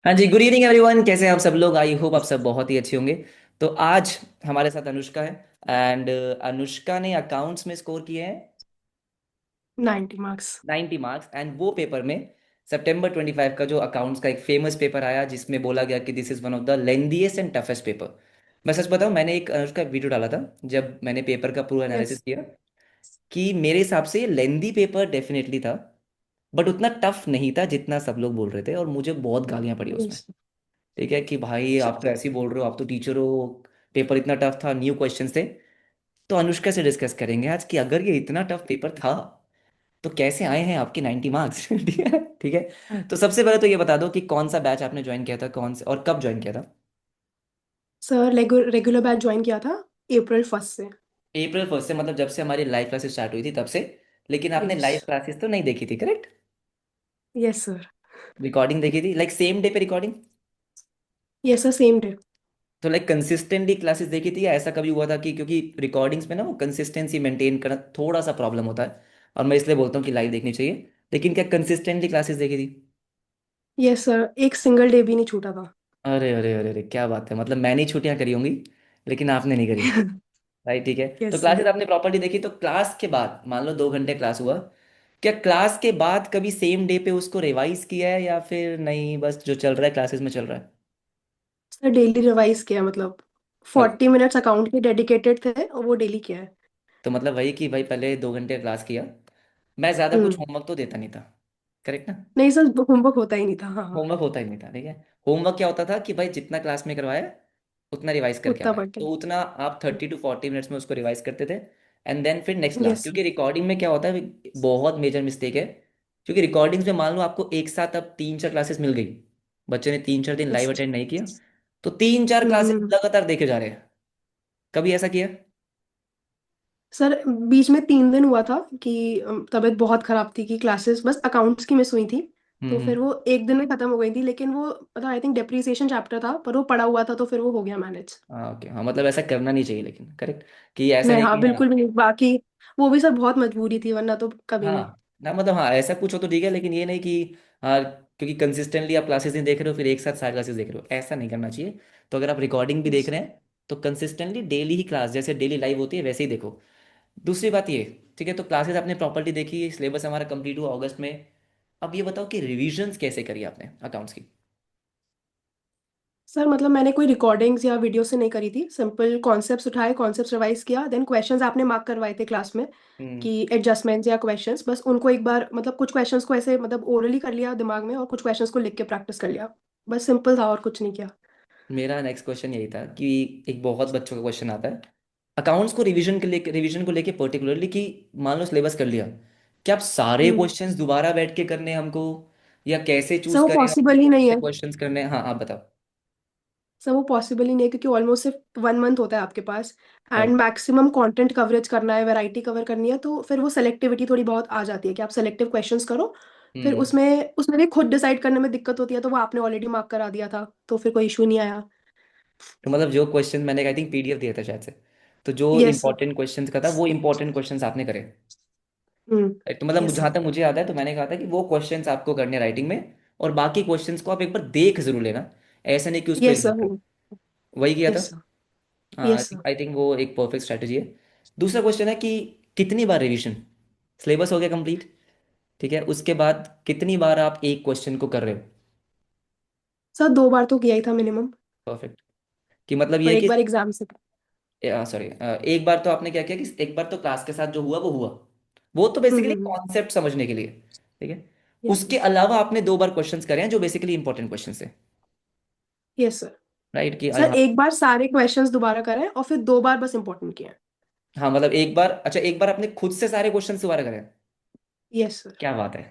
हाँ जी, good evening everyone. कैसे हैं आप सब लोग? आई होप आप सब बहुत ही अच्छे होंगे। तो आज हमारे साथ अनुष्का है। एंड अनुष्का ने अकाउंट्स में स्कोर किए हैं 90 मार्क्स। 90 मार्क्स। एंड वो पेपर में सितंबर 25 का जो अकाउंट्स का एक फेमस पेपर आया जिसमें बोला गया कि this is one of the lengthiest and toughest paper. मैं सच बताऊं, मैंने एक अनुष्का वीडियो डाला था जब मैंने पेपर का पूरा एनालिसिस यस। किया कि मेरे हिसाब से ये लेंदी पेपर डेफिनेटली था, बट उतना टफ नहीं था जितना सब लोग बोल रहे थे, और मुझे बहुत गालियां पड़ी उसमें। यस। ठीक है कि भाई आप तो ऐसे ही बोल रहे हो, आप तो टीचर हो, पेपर इतना टफ था, न्यू क्वेश्चंस थे। तो अनुष्का से डिस्कस करेंगे आज कि अगर ये इतना टफ पेपर था तो कैसे आए हैं आपके 90 मार्क्स। ठीक है, ठीक है। तो सबसे पहले तो ये बता दो कि कौन सा बैच आपने ज्वाइन किया था, कौन से और कब ज्वाइन किया था? सर रेगुलर बैच ज्वाइन किया था April 1 से। April 1 से, मतलब जब से हमारी लाइव क्लासेस स्टार्ट हुई थी तब से। लेकिन आपने यस। लाइव क्लासेस तो नहीं देखी थी, करेक्ट? Yes sir. रिकॉर्डिंग देखी थी, लाइक सेम डे पे recording? Yes sir, same day. तो लाइक कंसिस्टेंटली क्लासेस देखी थी, या ऐसा कभी हुआ था कि क्योंकि रिकॉर्डिंग्स में ना वो कंसिस्टेंसी मेंटेन करना थोड़ा सा प्रॉब्लम होता है, और मैं इसलिए बोलता हूँ कि लाइव देखनी चाहिए। लेकिन क्या कंसिस्टेंटली क्लासेस देखी थी? यस सर, एक सिंगल डे भी नहीं छूटा था। अरे अरे अरे अरे, क्या बात है! मतलब मैंने ही छुट्टियां करी होंगी लेकिन आपने नहीं करी। भाई ठीक है। तो यस सर। क्लासेस आपने प्रॉपर्ली देखी, तो क्लास के बाद मान लो 2 घंटे क्लास हुआ, क्या क्लास के बाद कभी सेम डे पे उसको रिवाइज किया है, या फिर नहीं बस जो चल रहा है क्लासेस में चल रहा है? सर डेली रिवाइज किया, मतलब मत- 40 मिनट्स अकाउंट के डेडिकेटेड थे और वो डेली किया है। तो मतलब वही कि भाई पहले 2 घंटे क्लास किया, मैं ज़्यादा कुछ हम्म। होमवर्क तो देता नहीं था, करेक्ट ना? नहीं सर, होमवर्क होता ही नहीं था। हाँ हाँ। होमवर्क होता ही नहीं था, ठीक है। होमवर्क क्या होता था कि भाई जितना क्लास में करवाया उतना रिवाइज करके उतना आना है, पढ़ के। तो उतना आप 30 to 40 मिनट्स में उसको रिवाइज करते थे। एंड देन फिर नेक्स्ट क्लास, यस। क्योंकि रिकॉर्डिंग में क्या होता है, बहुत मेजर मिस्टेक है। क्योंकि रिकॉर्डिंग्स में मान लो आपको एक साथ अब 3 4 क्लासेस मिल गई, बच्चे ने 3 4 दिन यस। लाइव अटेंड नहीं किया, तो 3 4 क्लासेस हम्म। लगातार देखे जा रहे हैं। कभी ऐसा किया? सर बीच में 3 दिन हुआ था कि तबीयत बहुत खराब थी कि क्लासेस बस अकाउंट्स की मिस हुई थी। तो हम्म। फिर वो एक दिन में खत्म हो गई थी, लेकिन वो मतलब आई थिंक डेप्रिसिएशन चैप्टर था, पर वो पड़ा हुआ था तो फिर वो हो गया मैनेज। हाँ ओके, हाँ मतलब ऐसा करना नहीं चाहिए, लेकिन करेक्ट कि ऐसा नहीं नहीं हाँ, कि हाँ। बिल्कुल भी नहीं। बाकी वो भी सर बहुत मजबूरी थी, वरना तो कभी नहीं। हाँ ना, मतलब हाँ ऐसा कुछ हो तो ठीक है, लेकिन ये नहीं कि हाँ क्योंकि कंसिस्टेंटली आप क्लासेस नहीं देख रहे हो फिर एक साथ सारी क्लासेस देख रहे हो, ऐसा नहीं करना चाहिए। तो अगर आप रिकॉर्डिंग भी देख यस। रहे हैं तो कंसिस्टेंटली डेली ही क्लास, जैसे डेली लाइव होती है वैसे ही देखो। दूसरी बात ये, ठीक है, तो क्लासेस आपने प्रॉपर्ली देखी, सिलेबस हमारा कंप्लीट हुआ अगस्त में। अब ये बताओ कि रिविजन्स कैसे करी आपने अकाउंट्स की? सर मतलब मैंने कोई रिकॉर्डिंग्स या वीडियो से नहीं करी थी, सिंपल कॉन्सेप्ट्स उठाए, कॉन्सेप्ट्स रिवाइज किया, देन क्वेश्चंस आपने मार्क करवाए थे क्लास में हम्म। कि एडजस्टमेंट्स या क्वेश्चंस, बस उनको एक बार मतलब कुछ क्वेश्चंस को ऐसे मतलब ओरली कर लिया दिमाग में और कुछ क्वेश्चंस को लिख के प्रैक्टिस कर लिया। बस सिंपल था और कुछ नहीं किया। मेरा नेक्स्ट क्वेश्चन यही था कि एक बहुत बच्चों का क्वेश्चन आता है अकाउंट्स को रिवीजन को लेके पर्टिकुलरली, कि मान लो सिलेबस कर लिया, क्या आप सारे हम्म। क्वेश्चंस दोबारा बैठ के करने हैं हमको, या कैसे सर चूज वो करें हम कि पॉसिबल ही कौन नहीं से है। क्वेश्चंस करने हैं? हाँ आप बताओ। सर वो पॉसिबल ही नहीं है क्योंकि ऑलमोस्ट सिर्फ 1 मंथ होता है आपके पास, right. And maximum content coverage करना है, वैरायटी कवर करनी है, तो फिर वो सेलेक्टिविटी थोड़ी बहुत आ जाती है कि आप सेलेक्टिव क्वेश्चंस करो। फिर हम्म। उसमें उसमें भी खुद डिसाइड करने में दिक्कत होती है, तो वो आपने ऑलरेडी मार्क करा दिया था तो फिर कोई इशू नहीं आया। तो मतलब जो क्वेश्चन मैंने आई थिंक पीडीएफ दिया था शायद से, तो जो यस सर। इंपॉर्टेंट क्वेश्चंस का था वो इंपॉर्टेंट क्वेश्चंस आपने करे। हम्म। तो मतलब यस जहाँ सर। तक मुझे याद है तो मैंने कहा था कि वो क्वेश्चंस आपको करने राइटिंग में, और बाकी क्वेश्चंस को आप एक बार देख जरूर लेना, ऐसा नहीं कि उसको यस इग्नोर सर। करो। वही किया था। Yes sir. हाँ यस सर। आई थिंक वो एक परफेक्ट स्ट्रेटजी है। दूसरा क्वेश्चन है कि कितनी बार रिवीजन? सिलेबस हो गया कंप्लीट, ठीक है, उसके बाद कितनी बार आप एक क्वेश्चन को कर रहे हो? सर 2 बार तो किया ही था मिनिमम। परफेक्ट। कि मतलब ये और है एक कि बार एग्जाम से। सॉरी, एक बार तो आपने क्या किया कि एक बार तो क्लास के साथ जो हुआ वो हुआ, वो तो बेसिकली हम्म। कॉन्सेप्ट समझने के लिए, ठीक है। यस उसके सर। अलावा आपने 2 बार क्वेश्चंस करे हैं जो बेसिकली इंपॉर्टेंट क्वेश्चंस है, यस सर। राइट? कि सर यहाँ एक बार सारे क्वेश्चंस दोबारा करें और फिर 2 बार बस इंपॉर्टेंट किए। हाँ मतलब एक बार, अच्छा एक बार आपने खुद से सारे क्वेश्चंस दोबारा करे हैं। Yes sir. क्या बात है!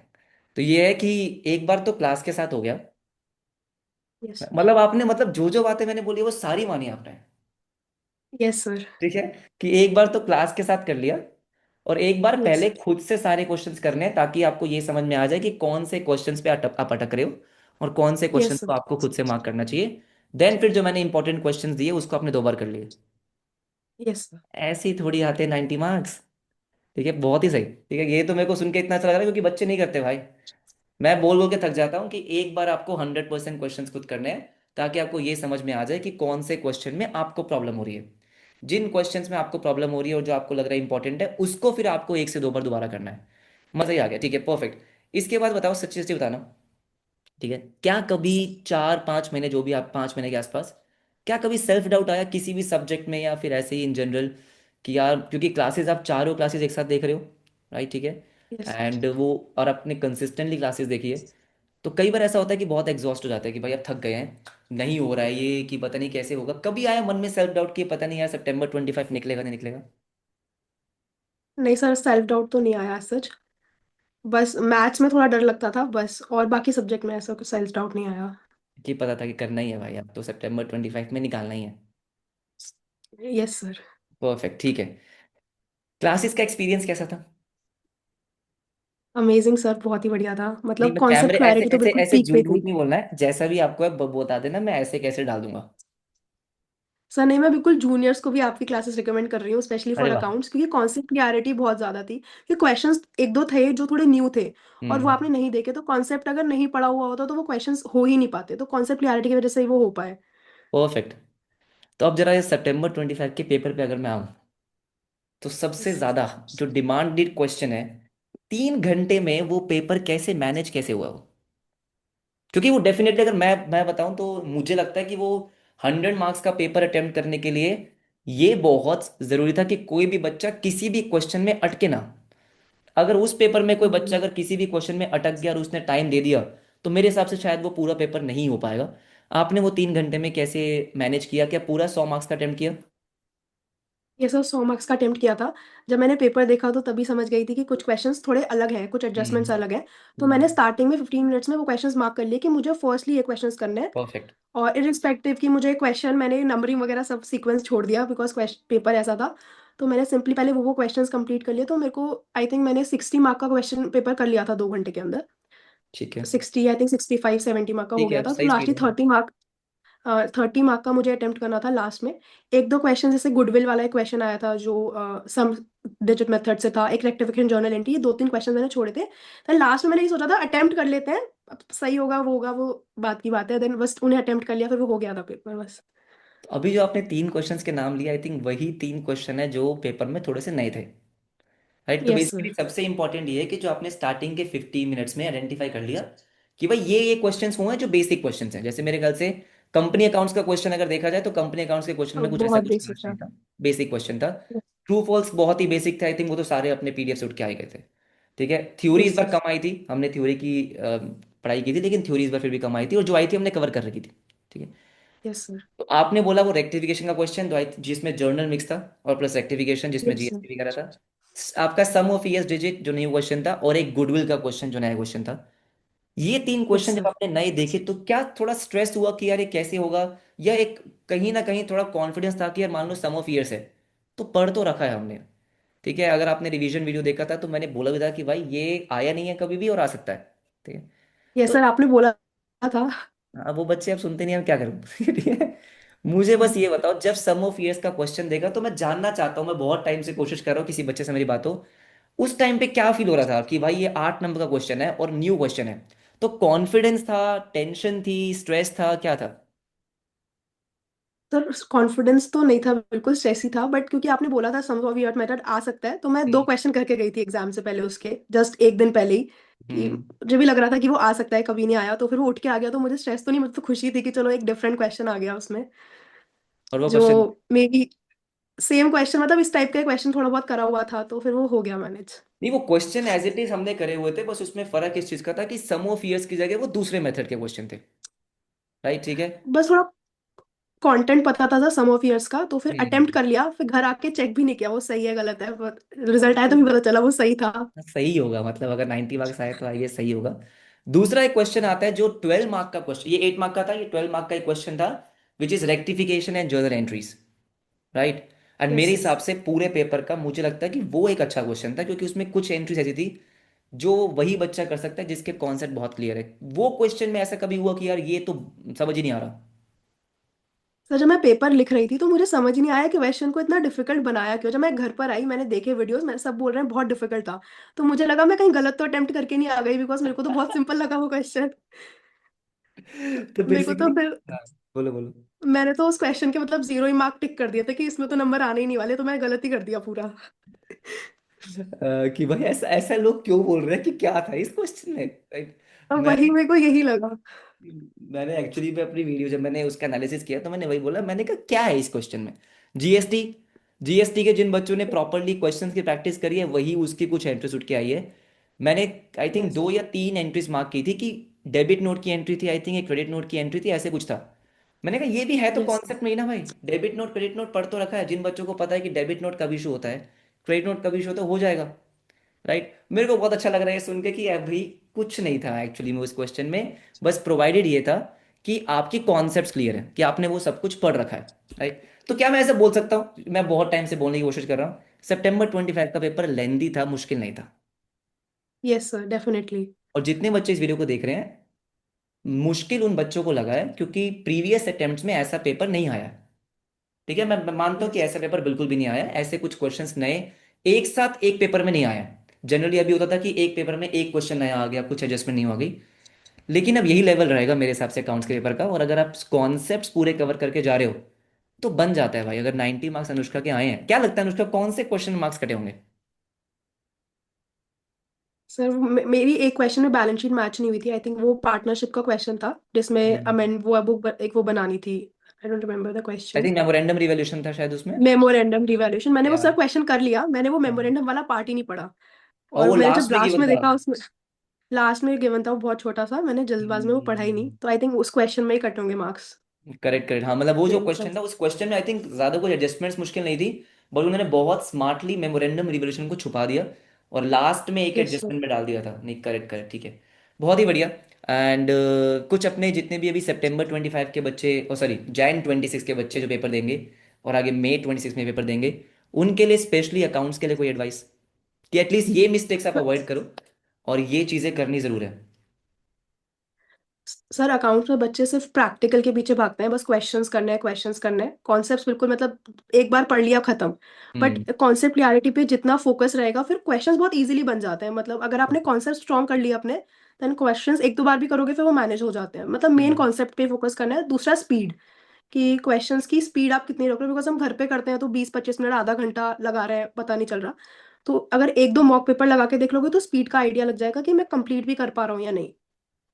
तो ये है कि एक बार तो क्लास के साथ हो गया, यस सर। मतलब आपने मतलब जो जो बातें मैंने बोली वो सारी मानी आपने, यस सर। ठीक है। कि एक बार तो क्लास के साथ कर लिया, और एक बार यस पहले सर। खुद से सारे क्वेश्चंस करने हैं ताकि आपको ये समझ में आ जाए कि कौन से क्वेश्चंस पे आप अटक रहे हो, और कौन से क्वेश्चंस यस को सर। आपको खुद से मार्क करना चाहिए। देन फिर जो मैंने इंपॉर्टेंट क्वेश्चंस दिए उसको आपने 2 बार कर लिए। Yes sir. ऐसे ही थोड़ी आते 90 मार्क्स, ठीक है, बहुत ही सही। ठीक है, ये तो मेरे को सुन के इतना अच्छा लग रहा है क्योंकि बच्चे नहीं करते भाई। मैं बोल बोल के थक जाता हूँ कि एक बार आपको 100% क्वेश्चन खुद करने हैं, ताकि आपको ये समझ में आ जाए कि कौन से क्वेश्चन में आपको प्रॉब्लम हो रही है। जिन क्वेश्चंस में आपको प्रॉब्लम हो रही है और जो आपको लग रहा है इंपॉर्टेंट है, उसको फिर आपको एक से दो बार दोबारा करना है। मजा ही आ गया, ठीक है, परफेक्ट। इसके बाद बताओ, सच्ची सच्ची बताना, ठीक है, क्या कभी 4-5 महीने, जो भी आप 5 महीने के आसपास, क्या कभी सेल्फ डाउट आया किसी भी सब्जेक्ट में या फिर ऐसे ही इन जनरल, कि यार, क्योंकि क्लासेस आप चारों क्लासेस एक साथ देख रहे हो, राइट, ठीक है, यस। एंड वो, और आपने कंसिस्टेंटली क्लासेस देखी है, तो कई बार ऐसा होता है कि बहुत एग्जॉस्ट हो जाता है कि भाई अब थक गए हैं, नहीं हो रहा है ये, कि पता नहीं कैसे होगा, कभी आया मन में सेल्फ डाउट कि पता नहीं यार September 25 निकलेगा नहीं निकलेगा? नहीं सर, सेल्फ डाउट तो नहीं आया सच। बस मैथ्स में थोड़ा डर लगता था बस, और बाकी सब्जेक्ट में ऐसा कुछ सेल्फ डाउट नहीं आया। कि पता था कि करना ही है भाई, अब तो September 25 में निकालना ही है। Yes sir. परफेक्ट, ठीक है। क्लासेस का एक्सपीरियंस कैसा था? अमेजिंग सर, बहुत ही बढ़िया था, नहीं, मतलब मैं कॉन्सेप्ट कैमरे ऐसे क्लैरिटी तो ऐसे बिल्कुल ऐसे पीक पे झूठ थी। मूठ नहीं बोलना है, जैसा भी आपको है बता देना, मैं ऐसे कैसे डाल दूंगा। सर नहीं, मैं बिल्कुल जूनियर्स को भी आपकी क्लासेस रिकमेंड कर रही हूँ, स्पेशली अरे फॉर वाह। अकाउंट्स, क्योंकि कॉन्सेप्ट क्लैरिटी बहुत ज़्यादा थी। कि क्वेश्चंस एक दो थे जो थोड़े न्यू थे, और वो हम्म। आपने नहीं देखे, तो कॉन्सेप्ट अगर नहीं पढ़ा हुआ होता तो वो क्वेश्चंस हो ही नहीं पाते, तो कॉन्सेप्ट क्लैरिटी की वजह से ही वो हो पाए। परफेक्ट। तो अब जरा ये September 25 के पेपर पे अगर मैं आऊँ, तो सबसे यस सर। ज्यादा जो डिमांडेड क्वेश्चन है, 3 घंटे में वो पेपर कैसे मैनेज कैसे हुआ वो? क्योंकि वो डेफिनेटली, अगर मैं बताऊं तो मुझे लगता है कि वो 100 मार्क्स का पेपर अटेम्प्ट करने के लिए ये बहुत जरूरी था कि कोई भी बच्चा किसी भी क्वेश्चन में अटके ना। अगर उस पेपर में कोई बच्चा हम्म। अगर किसी भी क्वेश्चन में अटक गया और उसने टाइम दे दिया, तो मेरे हिसाब से शायद वो पूरा पेपर नहीं हो पाएगा। आपने वो 3 घंटे में कैसे मैनेज किया? क्या पूरा 100 मार्क्स का अटेम्प्ट किया? ये सर 100 मार्क्स का अटेम्प्ट किया था। जब मैंने पेपर देखा तो तभी समझ गई थी कि कुछ क्वेश्चंस थोड़े अलग हैं, कुछ एडजस्टमेंट्स अलग हैं। तो मैंने स्टार्टिंग में 15 मिनट्स में वो क्वेश्चंस मार्क कर लिए कि मुझे फर्स्टली ये क्वेश्चंस करने हैं। परफेक्ट। और इरिस्पेक्टिव कि मुझे क्वेश्चन, मैंने नंबरिंग वगैरह सब सीक्वेंस छोड़ दिया, बिकॉज पेपर ऐसा था। तो मैंने सिंपली पहले वो क्वेश्चंस कंप्लीट कर लिए, तो मेरे को आई थिंक मैंने 60 मार्क का क्वेश्चन पेपर कर लिया था 2 घंटे के अंदर। ठीक है। 60, आई थिंक 65-70 मार्क का हो ठीक है, गया अब था, तो सही लास्टली स्पीड है। 30 मार्क, 30 मार्क का मुझे अटेम्प्ट करना था लास्ट में। एक दो क्वेश्चन, जैसे गुडविल वाला एक क्वेश्चन आया था जो सम डिजिट मेथड से था, एक रेक्टिफिकेशन जर्नल एंट्री, ये 2-3 क्वेश्चन मैंने छोड़े थे। तो लास्ट में मैंने ये सोचा था अटेम्प्ट कर लेते हैं, अब सही होगा वो बात की बात है, देन बस उन्हें अटेम्प्ट कर लिया, फिर वो हो गया था पेपर बस। तो अभी जो आपने 3 क्वेश्चंस के नाम लिए, आई थिंक वही 3 क्वेश्चन है जो पेपर में थोड़े से नए थे, राइट? तो यस बेसिकली सर। सबसे इंपॉर्टेंट ये है कि जो आपने स्टार्टिंग के 50 मिनट्स में आइडेंटिफाई कर लिया कि भाई ये क्वेश्चंस हुए हैं जो बेसिक क्वेश्चंस हैं। जैसे मेरे ख्याल से कंपनी अकाउंट्स का क्वेश्चन अगर देखा जाए, तो कंपनी अकाउंट्स के क्वेश्चन में कुछ ऐसा बहुत कुछ बेसिक खास था। नहीं था, बेसिक क्वेश्चन था। ट्रू फॉल्स बहुत ही बेसिक था, आई थिंक वो तो सारे अपने पीडीएफ से उठ के आए गए थे। ठीक है, थ्योरी इस यस बार सर। कम आई थी, हमने थ्योरी की पढ़ाई की थी, लेकिन थ्योरी इस बार फिर भी कम आई थी, और जो आई थी हमने कवर कर रखी थी। ठीक है। Yes sir. तो आपने बोला वो रेक्टिफिकेशन का क्वेश्चन, जिसमें जर्नल मिक्स था, और प्लस रेक्टिफिकेशन जिसमें यस सर। जीएसटी वगैरह था, आपका सम ऑफ ईएस डिजिट जो न्यू क्वेश्चन था, और एक गुडविल का क्वेश्चन जो नया क्वेश्चन था। ये 3 क्वेश्चन यस जब सर। आपने नए देखे, तो क्या थोड़ा स्ट्रेस हुआ कि यार ये कैसे होगा, या एक कहीं ना कहीं थोड़ा कॉन्फिडेंस था कि यार मान लो सम ऑफ ईयर्स है, तो पढ़ तो रखा है हमने? ठीक है, अगर आपने रिवीजन वीडियो देखा था तो मैंने बोला भी था कि भाई ये आया नहीं है कभी भी और आ सकता है। ठीक है। यस तो सर, आपने बोला था। अब वो बच्चे अब सुनते नहीं, अब क्या करूं? ठीक है। मुझे बस ये बताओ, जब सम ऑफ ईयर्स का क्वेश्चन देखा, तो मैं जानना चाहता हूँ, मैं बहुत टाइम से कोशिश कर रहा हूँ किसी बच्चे से मेरी बात हो, उस टाइम पे क्या फील हो रहा था कि भाई ये 8 नंबर का क्वेश्चन है और न्यू क्वेश्चन है? तो कॉन्फिडेंस था, टेंशन थी, स्ट्रेस था, क्या था? सर कॉन्फिडेंस तो नहीं था, बिल्कुल स्ट्रेस ही था, बट क्योंकि आपने बोला था सम ऑफ यूर मेथड आ सकता है, तो मैं दो हम्म। क्वेश्चन करके गई थी एग्जाम से पहले, उसके जस्ट एक दिन पहले ही, कि हम्म। मुझे भी लग रहा था कि वो आ सकता है, कभी नहीं आया, तो फिर वो उठ के आ गया, तो मुझे स्ट्रेस तो नहीं, मुझे तो खुशी थी कि चलो एक डिफरेंट क्वेश्चन आ गया उसमें, और वो जो question? May be same question, मतलब इस टाइप का क्वेश्चन थोड़ा बहुत करा हुआ था, तो फिर वो हो गया मैनेज। नहीं, वो क्वेश्चन एज इट इज हमने करे हुए थे, बस उसमें फर्क इस चीज का था कि सम ऑफ ईयर्स की जगह वो दूसरे मेथड के क्वेश्चन थे, राइट, ठीक है। बस थोड़ा कंटेंट पता था सम ऑफ ईयर्स का, तो फिर अटेम्प्ट हम्म। कर लिया, फिर घर आके चेक भी नहीं किया वो सही है गलत है, रिजल्ट आया तो भी पता चला वो सही था। सही होगा, मतलब अगर 90 मार्क्स आए तो आइए सही होगा। दूसरा एक क्वेश्चन आता है जो 12 मार्क का क्वेश्चन, ये 8 मार्क का था, ये 12 मार्क का एक क्वेश्चन था, which is rectification and journal entries, right. And मेरे यस। हिसाब से पूरे पेपर का मुझे लगता है कि वो एक अच्छा क्वेश्चन था, क्योंकि उसमें कुछ एंट्रीज ऐसी थी जो वही बच्चा कर सकता है जिसके कॉन्सेप्ट बहुत क्लियर है। वो क्वेश्चन में ऐसा कभी हुआ कि यार ये तो समझ ही नहीं आ रहा? सर जब मैं पेपर लिख रही थी तो मुझे समझ ही नहीं आया कि क्वेश्चन को इतना डिफिकल्ट बनाया क्यों। जब मैं घर पर आई मैंने देखे वीडियोस, मैं सब बोल रहे हैं बहुत डिफिकल्ट था। तो मुझे लगा मैं कहीं गलत तो अटेम्प्ट करके नहीं आ गई, बिकॉज मेरे को तो बहुत सिंपल लगा वो क्वेश्चन। तो मेरे को तो बेसिकली, फिर हाँ, बोलो बोलो। मैंने तो उस क्वेश्चन के मतलब 0 ही मार्क टिक कर दिए थे कि इसमें तो नंबर आने ही नहीं वाले, तो मैंने गलत ही कर दिया पूरा। कि भाई ऐसा ऐसा लोग क्यों बोल रहे हैं कि क्या था इस क्वेश्चन में, right? अब वही मैंने मेरे को यही लगा। मैंने एक्चुअली में अपनी वीडियो जब मैंने उसका एनालिसिस किया तो मैंने वही बोला, मैंने कहा क्या है इस क्वेश्चन में। जीएसटी, जीएसटी के जिन बच्चों ने प्रॉपरली क्वेश्चंस की प्रैक्टिस करी है वही उसकी कुछ एंट्रीज उठ के आई है। मैंने आई थिंक यस। 2 या 3 एंट्रीज मार्क की थी कि डेबिट नोट की एंट्री थी, आई थिंक एक क्रेडिट नोट की एंट्री थी, ऐसे कुछ था। मैंने कहा ये भी है तो यस। कॉन्सेप्ट में ही ना भाई, डेबिट नोट क्रेडिट नोट पढ़ तो रखा है, जिन बच्चों को पता है कि डेबिट नोट कब इशू होता है, क्रेडिट नोट कब इशू होता है, हो जाएगा। राइट, मेरे को बहुत अच्छा लग रहा है सुन के कि अभी कुछ नहीं था एक्चुअली में उस क्वेश्चन में। बस प्रोवाइडेड ये था कि आपकी कॉन्सेप्ट्स क्लियर है, कि आपने वो सब कुछ पढ़ रखा है। राइट, तो क्या मैं ऐसा बोल सकता हूँ, मैं बहुत टाइम से बोलने की कोशिश कर रहा हूँ, September 25 का पेपर लेंदी था, मुश्किल नहीं था। Yes sir definitely. और जितने बच्चे इस वीडियो को देख रहे हैं, मुश्किल उन बच्चों को लगा है क्योंकि प्रीवियस अटेम्प्ट्स में ऐसा पेपर नहीं आया। ठीक है, मैं मानता हूँ कि यस। ऐसा पेपर बिल्कुल भी नहीं आया, ऐसे कुछ क्वेश्चंस नए एक साथ एक पेपर में नहीं आया। जनरली अभी होता था कि एक पेपर में एक क्वेश्चन नया आ गया, कुछ एडजस्टमेंट नहीं हो गई। लेकिन अब यही लेवल रहेगा मेरे हिसाब से अकाउंट्स के पेपर का, और अगर आप कॉन्सेप्ट्स पूरे कवर करके जा रहे हो तो बन जाता है भाई। अगर 90 मार्क्स अनुष्का के आए हैं, क्या लगता है अनुष्का कौन से क्वेश्चन मार्क्स कटे होंगे? सर मेरी एक क्वेश्चन में बैलेंस शीट मैच नहीं हुई थी। आई थिंक वो पार्टनरशिप का क्वेश्चन था जिसमें अमेंड वो बुक एक वो बनानी थी। I don't remember the I question. Think memorandum revolution था शायद उसमें। मेमोरेंडम रिवैल्यूएशन, मैंने वो या, सर क्वेश्चन कर लिया, मैंने वो हाँ, मेमोरेंडम वाला पार्ट ही नहीं पढ़ा। और और वो मैंने लास्ट जब में लास्ट गिवन में था। देखा उसमें लास्ट में गिवन था वो बहुत छोटा सा, मैंने जल्दबाज में वो पढ़ा ही नहीं, तो आई थिंक उस क्वेश्चन में ही कट होंगे मार्क्स करेक्ट करेक्ट, हाँ, मतलब वो जो मेरे हिसाब क्वेश्चन था से। उस क्वेश्चन में आई थिंक ज्यादा कुछ एडजस्टमेंट्स मुश्किल नहीं थी, बट उन्होंने बहुत स्मार्टली मेमोरेंडम रिवोल्यूशन को छुपा दिया और लास्ट में एक यस सर। एडजस्टमेंट में डाल दिया था। नहीं, करेक्ट करेक्ट, ठीक है, बहुत ही बढ़िया। एंड कुछ अपने जितने भी अभी September 25 के बच्चे, और सॉरी Jan 26 के बच्चे जो पेपर देंगे और आगे May 26 में पेपर देंगे, उनके लिए स्पेशली अकाउंट्स के लिए कोई एडवाइस, कि एटलीस्ट ये मिस्टेक्स आप अवॉइड करो और ये चीज़ें करनी ज़रूर है। सर अकाउंट्स में बच्चे सिर्फ प्रैक्टिकल के पीछे भागते हैं, बस क्वेश्चंस करने हैं क्वेश्चंस करने हैं, कॉन्सेप्ट्स बिल्कुल मतलब एक बार पढ़ लिया खत्म। But hmm. कॉन्सेप्ट क्लियरिटी पे जितना फोकस रहेगा फिर क्वेश्चंस बहुत इजीली बन जाते हैं। मतलब अगर आपने कॉन्सेप्ट स्ट्रॉन्ग कर लिया अपने, देन क्वेश्चंस एक दो बार भी करोगे फिर वो मैनेज हो जाते हैं। मतलब मेन हम्म। कॉन्सेप्ट पे फोकस करना है। दूसरा स्पीड, कि क्वेश्चंस की स्पीड आप कितनी रख रहे हो, बिकॉज हम घर पे करते हैं तो 20-25 मिनट आधा घंटा लगा रहे हैं पता नहीं चल रहा। तो अगर एक दो मॉक पेपर लगा के देख लोगे तो स्पीड का आइडिया लग जाएगा कि मैं कंप्लीट भी कर पा रहा हूँ या नहीं।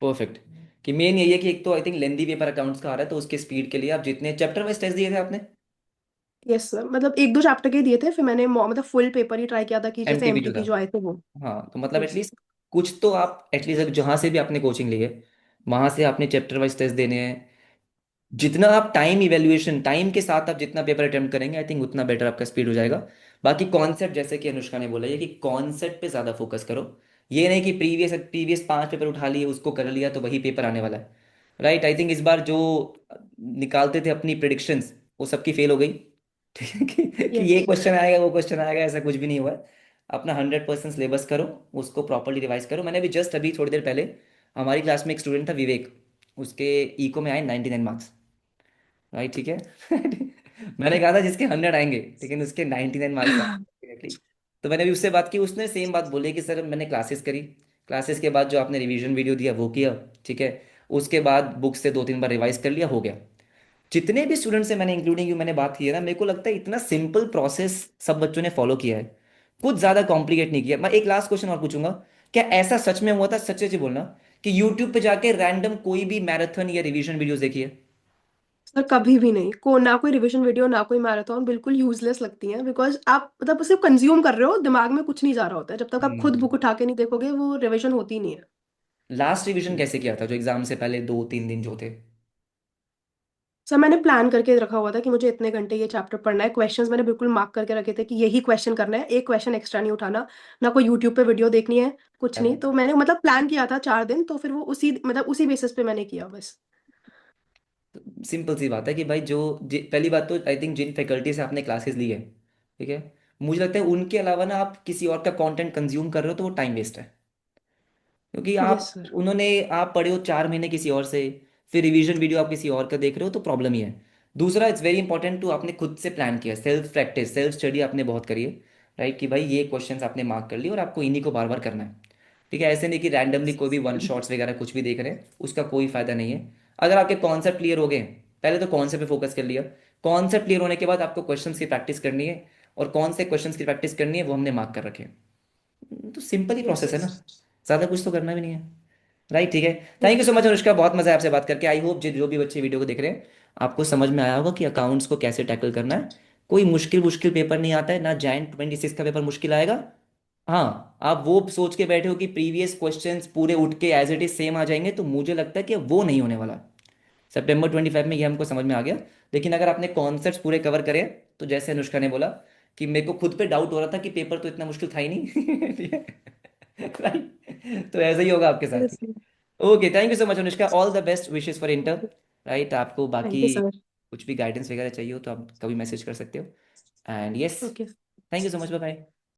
परफेक्ट, कि मेन यही है कि एक तो I think lengthy paper accounts का आ रहा है, तो उसके स्पीड के लिए आप जितने चैप्टर वाइज टेस्ट दिए थे आपने, यस सर, मतलब एक दो चैप्टर के ही दिए थे, फिर मैंने मतलब फुल पेपर ही ट्राई किया था कि जैसे एमटीबी जो था, एमटीपी जो आए थे वो। हाँ, तो मतलब यस। एटलीस्ट कुछ तो आप एटलीस्ट जहाँ से भी आपने कोचिंग ली है वहां से आपने चैप्टर वाइज टेस्ट देने हैं। जितना आप टाइम इवेल्युएशन टाइम के साथ आप जितना पेपर अटेम्प्ट करेंगे आई थिंक उतना बेटर आपका स्पीड हो जाएगा। बाकी कॉन्सेप्ट जैसे कि अनुष्का ने बोला है कि कॉन्सेप्ट पे ज्यादा फोकस करो, ये नहीं कि प्रीवियस प्रीवियस 5 पेपर उठा लिए उसको कर लिया तो वही पेपर आने वाला है। राइट, आई थिंक इस बार जो निकालते थे अपनी प्रिडिक्शंस वो सबकी फेल हो गई। ठीक है, कि ये यस। क्वेश्चन आएगा वो क्वेश्चन आएगा, ऐसा कुछ भी नहीं हुआ है। अपना 100% सिलेबस करो, उसको प्रॉपरली रिवाइज करो। मैंने अभी थोड़ी देर पहले, हमारी क्लास में एक स्टूडेंट था विवेक, उसके इको में आए 99 मार्क्स। भाई ठीक है, मैंने कहा था जिसके 100 आएंगे, लेकिन उसके 99 मार्क्स आए definitely। तो मैंने भी उससे बात की, उसने सेम बात बोली कि सर मैंने क्लासेस करी, क्लासेस के बाद जो आपने रिवीजन वीडियो दिया वो किया, ठीक है, उसके बाद बुक से 2 3 बार रिवाइज कर लिया, हो गया। जितने भी स्टूडेंट से मैंने इंक्लूडिंग यू मैंने बात की है ना, मेरे को लगता है इतना सिंपल प्रोसेस सब बच्चों ने फॉलो किया है, कुछ ज्यादा कॉम्प्लिकेट नहीं किया। मैं एक लास्ट क्वेश्चन और पूछूंगा, क्या ऐसा सच में हुआ था, सच सच ही बोलना, कि यूट्यूब पे जाके रैंडम कोई भी मैराथन या रिवीजन वीडियोस देखी है? सर कभी भी नहीं, को ना कोई रिवीजन वीडियो ना कोई मैराथन, बिल्कुल यूजलेस लगती हैं। बिकॉज आप मतलब सिर्फ कंज्यूम कर रहे हो, दिमाग में कुछ नहीं जा रहा होता है। जब तक आप खुद हम्म। बुक उठा के नहीं देखोगे वो रिवीजन होती ही नहीं है। लास्ट रिवीजन कैसे किया था जो एग्जाम से पहले 2 3 दिन जो थे? सर मैंने प्लान करके रखा हुआ था कि मुझे इतने घंटे ये चैप्टर पढ़ना है। क्वेश्चंस मैंने बिल्कुल मार्क करके रखे थे कि यही क्वेश्चन करना है, एक क्वेश्चन एक्स्ट्रा नहीं उठाना, ना कोई यूट्यूब पे वीडियो देखनी है, कुछ नहीं। तो मैंने मतलब प्लान किया था 4 दिन, तो फिर वो उसी मतलब उसी बेसिस पे मैंने किया बस। सिंपल सी बात है कि भाई जो पहली बात तो आई थिंक जिन फैकल्टी से आपने क्लासेस ली है, ठीक है, मुझे लगता है उनके अलावा ना आप किसी और का कंटेंट कंज्यूम कर रहे हो तो वो टाइम वेस्ट है। क्योंकि यस आप सर। उन्होंने आप पढ़े हो 4 महीने किसी और से, फिर रिवीजन वीडियो आप किसी और का देख रहे हो तो प्रॉब्लम ही है। दूसरा, इट्स वेरी इंपॉर्टेंट टू, आपने खुद से प्लान किया, सेल्फ प्रैक्टिस, सेल्फ स्टडी आपने बहुत करी है, राइट, कि भाई ये क्वेश्चंस आपने मार्क कर लिए और आपको इन्हीं को बार बार करना है। ठीक है, ऐसे नहीं कि रैंडमली कोई भी वन शॉट्स वगैरह कुछ भी देख रहे हैं, उसका कोई फायदा नहीं है। अगर आपके कॉन्सेप्ट क्लियर हो गए, पहले तो कॉन्सेप्ट पे फोकस कर लिया, कॉन्सेप्ट क्लियर होने के बाद आपको क्वेश्चंस की प्रैक्टिस करनी है, और कौन से क्वेश्चंस की प्रैक्टिस करनी है वो हमने मार्क कर रखे हैं। तो सिंपल ही यस प्रोसेस है यस। ना, ज़्यादा कुछ तो करना भी नहीं है। राइट, ठीक है। Thank you okay so much sir. Anushka, बहुत मजा है आपसे बात करके। आई होप जो भी बच्चे वीडियो को देख रहे हैं, आपको समझ में आया होगा कि अकाउंट्स को कैसे टैकल करना है। कोई मुश्किल मुश्किल पेपर नहीं आता है ना, जैन 26 का पेपर मुश्किल आएगा। हाँ, आप वो सोच के बैठे हो कि प्रीवियस क्वेश्चंस पूरे उठ के एज इट इज सेम आ जाएंगे, तो मुझे लगता है कि वो नहीं होने वाला। September 25 में ये हमको समझ में आ गया। लेकिन अगर आपने कॉन्सेप्ट्स पूरे कवर करे, तो जैसे अनुष्का ने बोला कि मेरे को खुद पे डाउट हो रहा था कि पेपर तो इतना मुश्किल था ही नहीं। ठीक है, राइट, तो ऐसा ही होगा आपके साथ। Yes sir. Okay, thank you so much Anushka, all the best wishes for inter. Right, आपको थैंक बाकी यू सर। कुछ भी गाइडेंस वगैरह चाहिए हो तो आप कभी मैसेज कर सकते हो। And yes, okay. Thank you so much, bye bye.